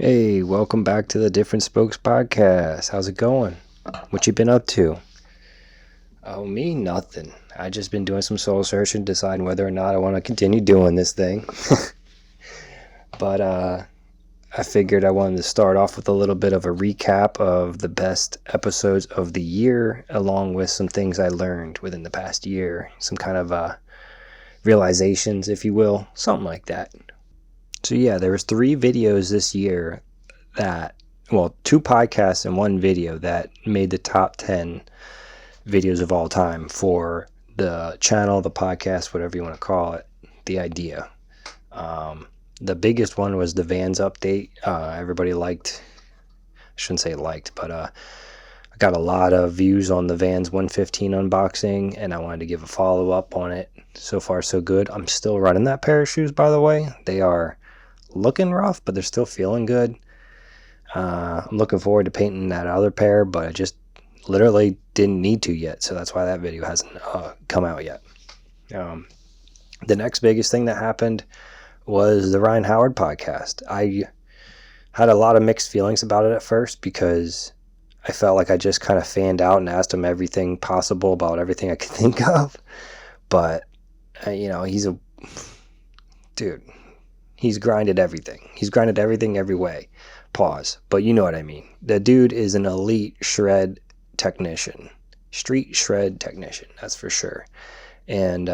Hey, welcome back to the Different Spokes podcast. How's it going? What you been up to? Oh, me? Nothing. I just been doing some soul searching, deciding whether or not I want to continue doing this thing. But I figured I wanted to start off with a little bit of a recap of the best episodes of the year, along with some things I learned within the past year, some kind of realizations, if you will, something like that. So yeah, there was 3 videos this year that, well, 2 podcasts and 1 video that made the top 10 videos of all time for the channel, the podcast, whatever you want to call it, the idea. The biggest one was the Vans update. Everybody liked, I shouldn't say liked, but I got a lot of views on the Vans 115 unboxing, and I wanted to give a follow-up on it. So far, so good. I'm still running that pair of shoes, by the way. They are looking rough, but they're still feeling good. I'm looking forward to painting that other pair, but I just literally didn't need to yet, so that's why that video hasn't come out yet. The next biggest thing that happened was the Ryan Howard podcast. I had a lot of mixed feelings about it at first because I felt like I just kind of fanned out and asked him everything possible about everything I could think of. But, he's a dude. He's grinded everything. He's grinded everything every way. Pause. But you know what I mean. The dude is an elite shred technician. Street shred technician, that's for sure. And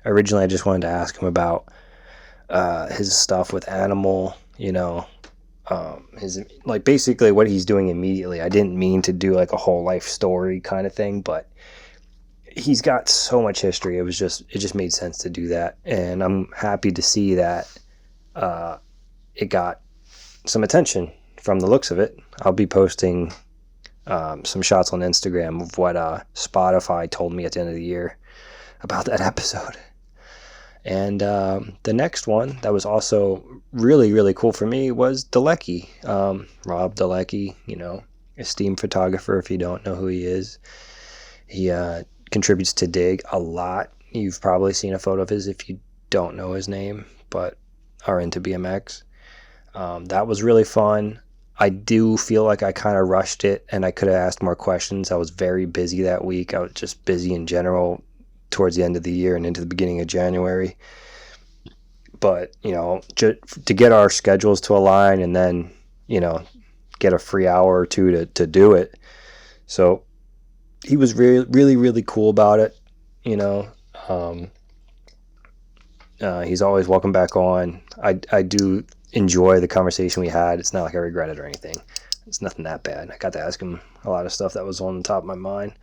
originally I just wanted to ask him about his stuff with Animal, his basically what he's doing immediately. I didn't mean to do like a whole life story kind of thing, but he's got so much history. It just made sense to do that, and I'm happy to see that it got some attention from the looks of it. I'll be posting some shots on Instagram of what Spotify told me at the end of the year about that episode. And the next one that was also really, really cool for me was Dalecki. Rob Dalecki, esteemed photographer, if you don't know who he is. He contributes to Dig a lot. You've probably seen a photo of his if you don't know his name, but are into BMX. That was really fun. I do feel like I kind of rushed it and I could have asked more questions. I was very busy that week. I was just busy in general towards the end of the year and into the beginning of January. But, to get our schedules to align and then, get a free hour or two to do it. So he was really, really, really cool about it. He's always welcome back on. I do enjoy the conversation we had. It's not like I regret it or anything. It's nothing that bad. I got to ask him a lot of stuff that was on the top of my mind.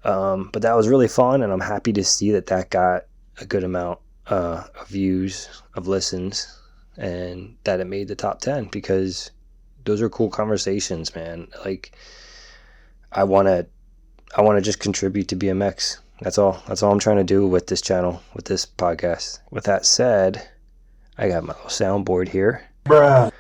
But that was really fun, and I'm happy to see that got a good amount of views, of listens, and that it made the top 10, because those are cool conversations, man. Like, I want to just contribute to BMX. That's all I'm trying to do with this channel, with this podcast. With that said, I got my little soundboard here. Bruh.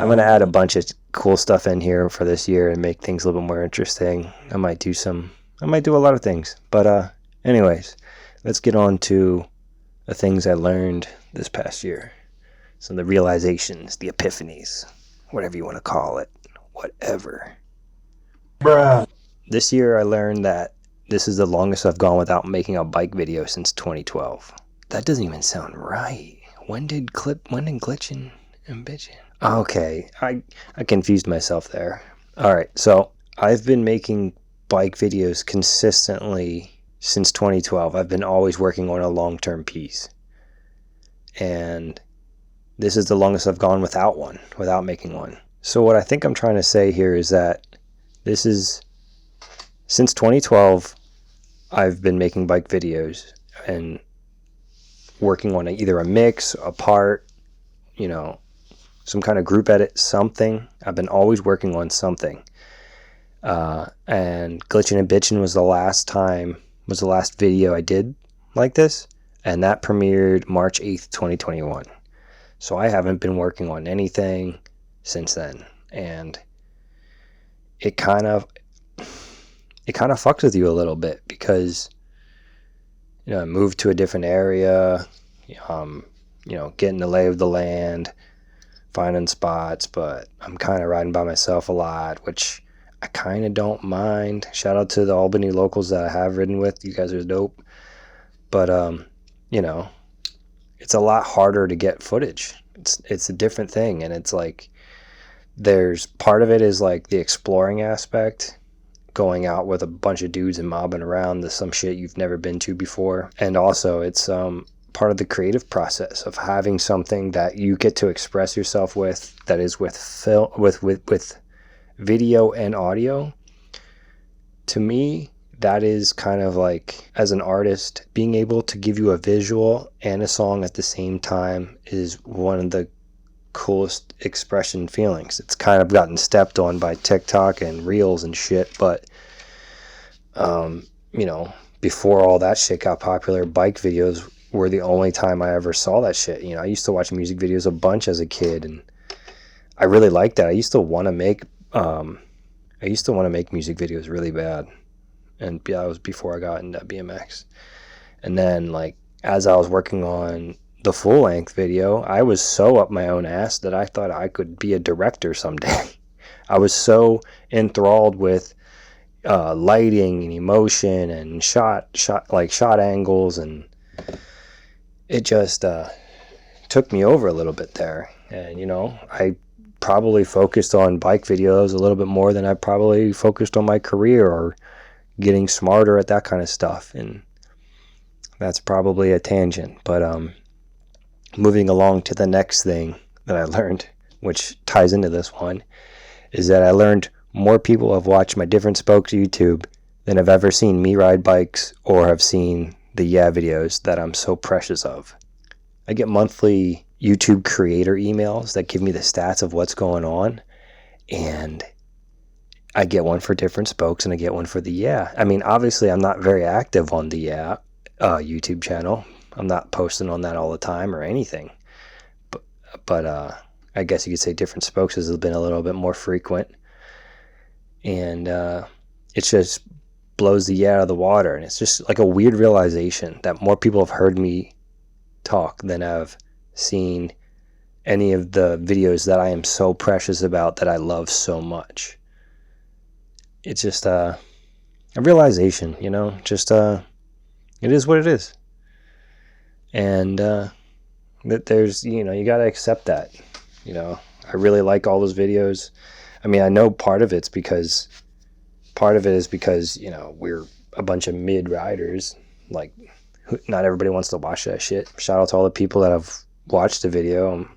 I'm going to add a bunch of cool stuff in here for this year and make things a little bit more interesting. I might do a lot of things. But anyways, let's get on to the things I learned this past year. Some of the realizations, the epiphanies, whatever you want to call it. Whatever. Bruh. This year I learned that this is the longest I've gone without making a bike video since 2012. That doesn't even sound right. When did glitching and bitching? Okay, I confused myself there. Alright, so I've been making bike videos consistently since 2012. I've been always working on a long-term piece. And this is the longest I've gone without making one. So what I think I'm trying to say here is that this is, since 2012, I've been making bike videos and working on either a mix, a part, some kind of group edit, something. I've been always working on something. And Glitching and Bitching was the last video I did like this, and that premiered March 8th, 2021. So I haven't been working on anything since then, and it kind of fucks with you a little bit because I moved to a different area. getting the lay of the land, finding spots, but I'm kind of riding by myself a lot, which I kind of don't mind. Shout out to the Albany locals that I have ridden with. You guys are dope. But, it's a lot harder to get footage. It's a different thing. And it's like, there's part of it is like the exploring aspect, going out with a bunch of dudes and mobbing around to some shit you've never been to before. And also it's, part of the creative process of having something that you get to express yourself with, that is with film, with video and audio. To me, that is kind of like, as an artist, being able to give you a visual and a song at the same time is one of the coolest expression feelings. It's kind of gotten stepped on by TikTok and Reels and shit, but before all that shit got popular, bike videos were the only time I ever saw that shit. I used to watch music videos a bunch as a kid, and I really liked that. I used to want to make music videos really bad, and that was before I got into BMX. And then, like, as I was working on the full length video, I was so up my own ass that I thought I could be a director someday. I was so enthralled with lighting and emotion and shot angles, and it just took me over a little bit there. And I probably focused on bike videos a little bit more than I probably focused on my career or getting smarter at that kind of stuff. And that's probably a tangent, but moving along to the next thing that I learned, which ties into this one, is that I learned more people have watched my Different Spokes YouTube than have ever seen me ride bikes or have seen the videos that I'm so precious of. I get monthly YouTube creator emails that give me the stats of what's going on, and I get one for Different Spokes and I get one for the I mean, obviously I'm not very active on the YouTube channel. I'm not posting on that all the time or anything, but I guess you could say Different Spokes has been a little bit more frequent, and it just blows the out of the water. And it's just like a weird realization that more people have heard me talk than have seen any of the videos that I am so precious about, that I love so much. It's just a realization, just it is what it is. And that there's, you got to accept that. I really like all those videos. I mean, I know part of it is because we're a bunch of mid riders. Like, not everybody wants to watch that shit. Shout out to all the people that have watched the video,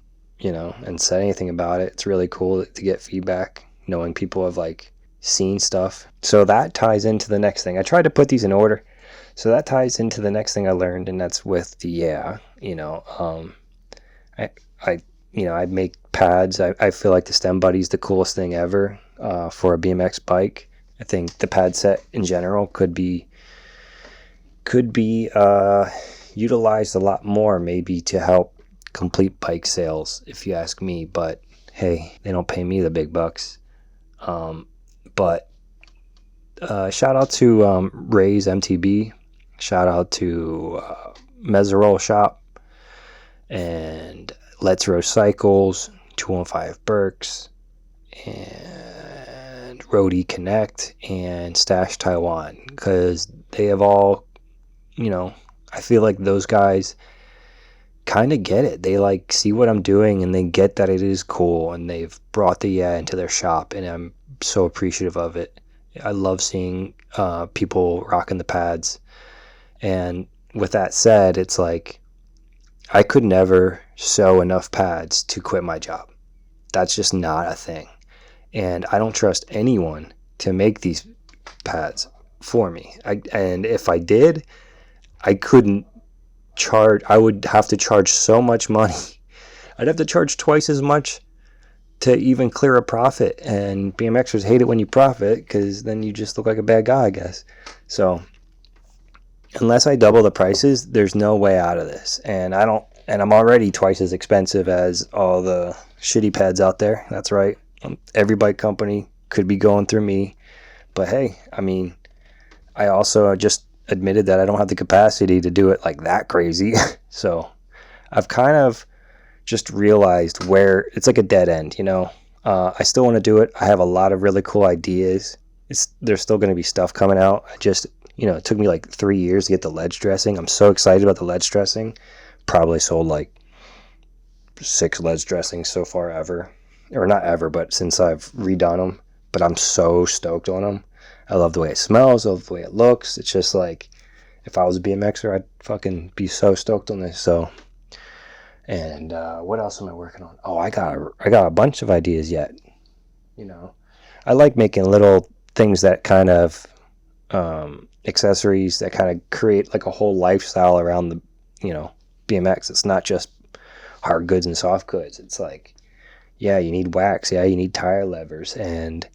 and said anything about it. It's really cool to get feedback, knowing people have like seen stuff. So that ties into the next thing. I tried to put these in order. So that ties into the next thing I learned, and that's with the I make pads. I feel like the Stem Buddy is the coolest thing ever for a BMX bike. I think the pad set in general could be utilized a lot more, maybe to help complete bike sales, if you ask me. But hey, they don't pay me the big bucks. But shout out to Ray's MTB. Shout out to Mezzarole Shop and Let's Row Cycles, 215 Berks, and Roadie Connect, and Stash Taiwan, because they have all, I feel like those guys kind of get it. They like see what I'm doing, and they get that it is cool, and they've brought the into their shop, and I'm so appreciative of it. I love seeing people rocking the pads. And with that said, it's like, I could never sew enough pads to quit my job. That's just not a thing. And I don't trust anyone to make these pads for me. And if I did, I couldn't charge. I would have to charge so much money. I'd have to charge twice as much to even clear a profit. And BMXers hate it when you profit, because then you just look like a bad guy, I guess. So unless I double the prices, there's no way out of this. And I'm already twice as expensive as all the shitty pads out there. That's right. Every bike company could be going through me. But hey, I mean, I also just admitted that I don't have the capacity to do it like that crazy. So I've kind of just realized where it's like a dead end, you know. I still want to do it. I have a lot of really cool ideas. There's still going to be stuff coming out. I just, you know, it took me like 3 years to get the ledge dressing. I'm so excited about the ledge dressing. Probably sold like 6 ledge dressings so far ever. Or not ever, but since I've redone them. But I'm so stoked on them. I love the way it smells. I love the way it looks. It's just like, if I was a BMXer, I'd fucking be so stoked on this. So, and what else am I working on? Oh, I got a bunch of ideas yet. You know, I like making little things that kind of accessories that kind of create like a whole lifestyle around the, you know, BMX. It's not just hard goods and soft goods. It's like, yeah, you need wax. Yeah, you need tire levers. And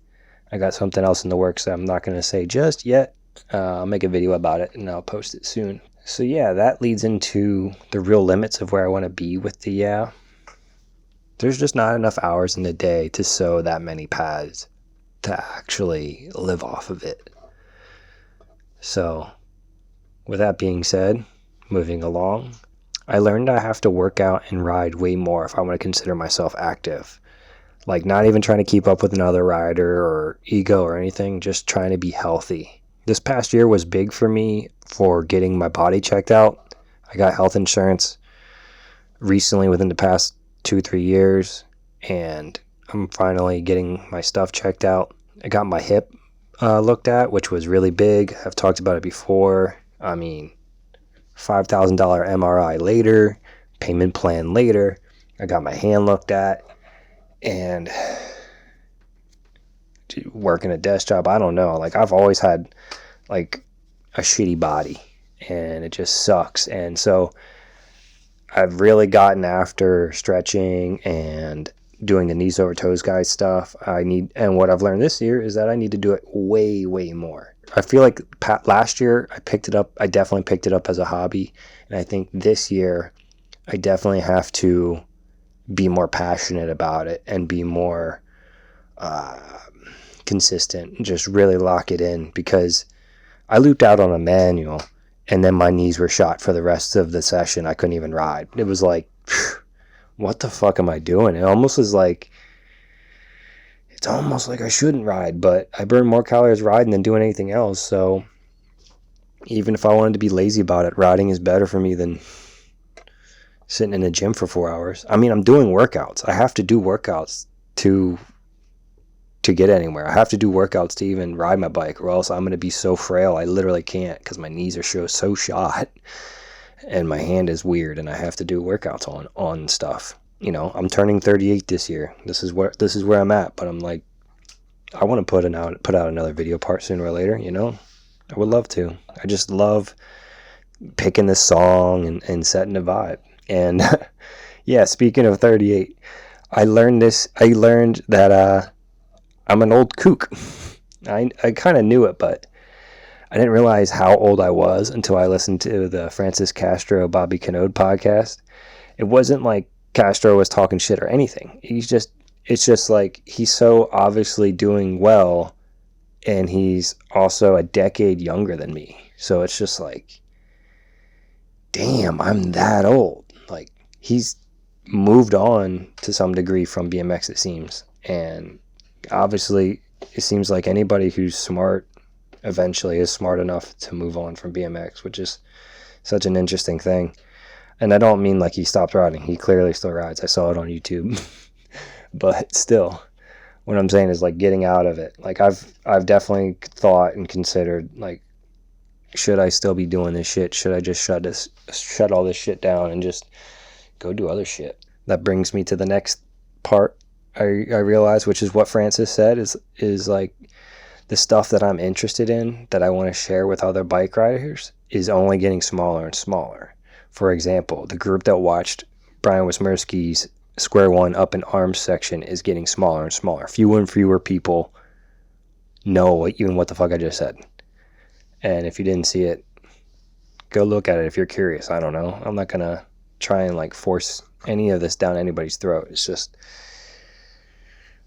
I got something else in the works that I'm not going to say just yet. I'll make a video about it and I'll post it soon. So yeah, that leads into the real limits of where I want to be with the yeah. There's just not enough hours in the day to sew that many pads to actually live off of it. So with that being said, moving along, I learned I have to work out and ride way more if I want to consider myself active. Like, not even trying to keep up with another rider or ego or anything, just trying to be healthy. This past year was big for me for getting my body checked out. I got health insurance recently within the past 2-3 years, and I'm finally getting my stuff checked out. I got my hip looked at, which was really big. I've talked about it before. I mean, $5,000 MRI later, payment plan later. I got my hand looked at, and working a desk job, I don't know. Like, I've always had like a shitty body, and it just sucks. And so I've really gotten after stretching and doing the knees over toes guys stuff. And what I've learned this year is that I need to do it way, way more. I feel like last year I definitely picked it up as a hobby. And I think this year I definitely have to be more passionate about it and be more consistent and just really lock it in, because I looped out on a manual and then my knees were shot for the rest of the session. I couldn't even ride. It was like, what the fuck am I doing? It's almost like I shouldn't ride, but I burn more calories riding than doing anything else. So even if I wanted to be lazy about it, riding is better for me than sitting in a gym for 4 hours. I mean, I'm doing workouts. I have to do workouts to get anywhere. I have to do workouts to even ride my bike, or else I'm going to be so frail I literally can't, because my knees are so shot and my hand is weird, and I have to do workouts on stuff. You know, I'm turning 38 this year. This is where I'm at, but I'm like, I want to put out another video part sooner or later, you know? I would love to. I just love picking this song and setting the vibe. And yeah, speaking of 38, I learned that I'm an old kook. I kind of knew it, but I didn't realize how old I was until I listened to the Francis Castro Bobby Canode podcast. It wasn't like Castro was talking shit or anything. It's just like, he's so obviously doing well, and he's also a decade younger than me. So it's just like, damn, I'm that old. Like, he's moved on to some degree from BMX, it seems. And obviously, it seems like anybody who's smart eventually is smart enough to move on from BMX, which is such an interesting thing. And I don't mean like he stopped riding. He clearly still rides. I saw it on YouTube. But still, what I'm saying is, like, getting out of it. Like, I've definitely thought and considered, like, should I still be doing this shit? Should I just shut all this shit down and just go do other shit? That brings me to the next part I realize, which is what Francis said, is like, the stuff that I'm interested in, that I want to share with other bike riders, is only getting smaller and smaller. For example, the group that watched Brian Wismerski's Square One Up in Arms section is getting smaller and smaller. Fewer and fewer people know even what the fuck I just said. And if you didn't see it, go look at it if you're curious. I don't know. I'm not going to try and like force any of this down anybody's throat. It's just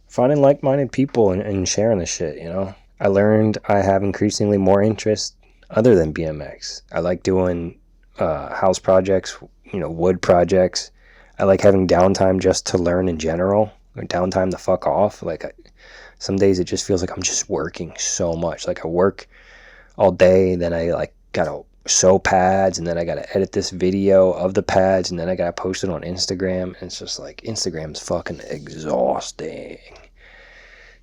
finding like-minded people and sharing this shit, you know? I learned I have increasingly more interest other than BMX. I like doing house projects wood projects. I like having downtime just to learn in general, or downtime to fuck off. Some days it just feels like I'm just working so much. Like I work all day, then I like gotta sew pads, and then I gotta edit this video of the pads, and then I gotta post it on Instagram. And it's just like Instagram's fucking exhausting.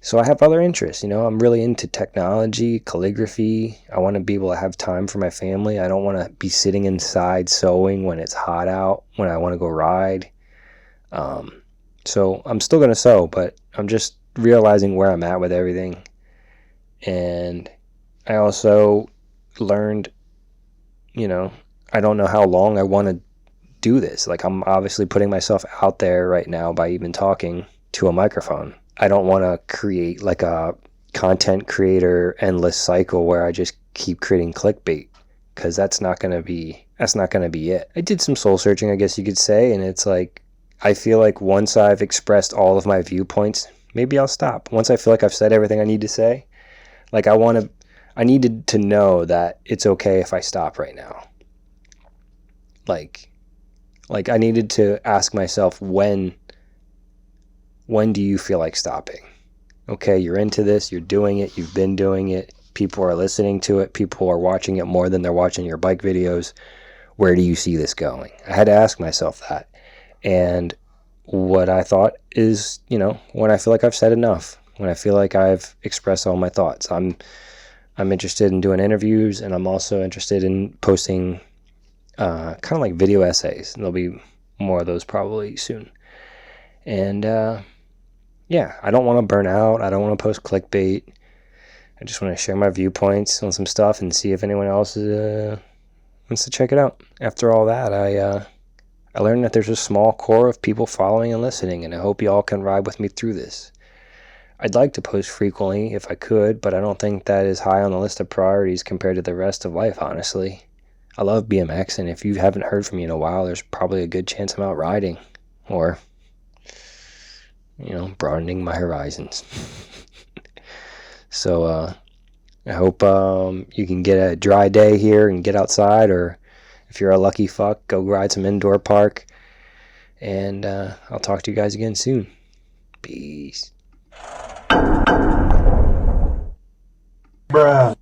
So I have other interests, I'm really into technology, calligraphy. I want to be able to have time for my family. I don't want to be sitting inside sewing when it's hot out, when I want to go ride. So I'm still going to sew, but I'm just realizing where I'm at with everything. And I also learned, I don't know how long I want to do this. Like, I'm obviously putting myself out there right now by even talking to a microphone. I don't want to create like a content creator endless cycle where I just keep creating clickbait, because that's not going to be it. I did some soul searching, I guess you could say, and it's like, I feel like once I've expressed all of my viewpoints, maybe I'll stop. Once I feel like I've said everything I need to say, like I needed to know that it's okay if I stop right now. Like I needed to ask myself, when do you feel like stopping? Okay, you're into this, you're doing it, you've been doing it, people are listening to it, people are watching it more than they're watching your bike videos. Where do you see this going? I had to ask myself that. And what I thought is, when I feel like I've said enough, when I feel like I've expressed all my thoughts. I'm interested in doing interviews, and I'm also interested in posting kind of like video essays. And there'll be more of those probably soon. And yeah, I don't want to burn out. I don't want to post clickbait. I just want to share my viewpoints on some stuff and see if anyone else wants to check it out. After all that, I learned that there's a small core of people following and listening, and I hope y'all can ride with me through this. I'd like to post frequently if I could, but I don't think that is high on the list of priorities compared to the rest of life, honestly. I love BMX, and if you haven't heard from me in a while, there's probably a good chance I'm out riding, or broadening my horizons. So I hope you can get a dry day here and get outside, or if you're a lucky fuck, go ride some indoor park. And I'll talk to you guys again soon. Peace. Bruh.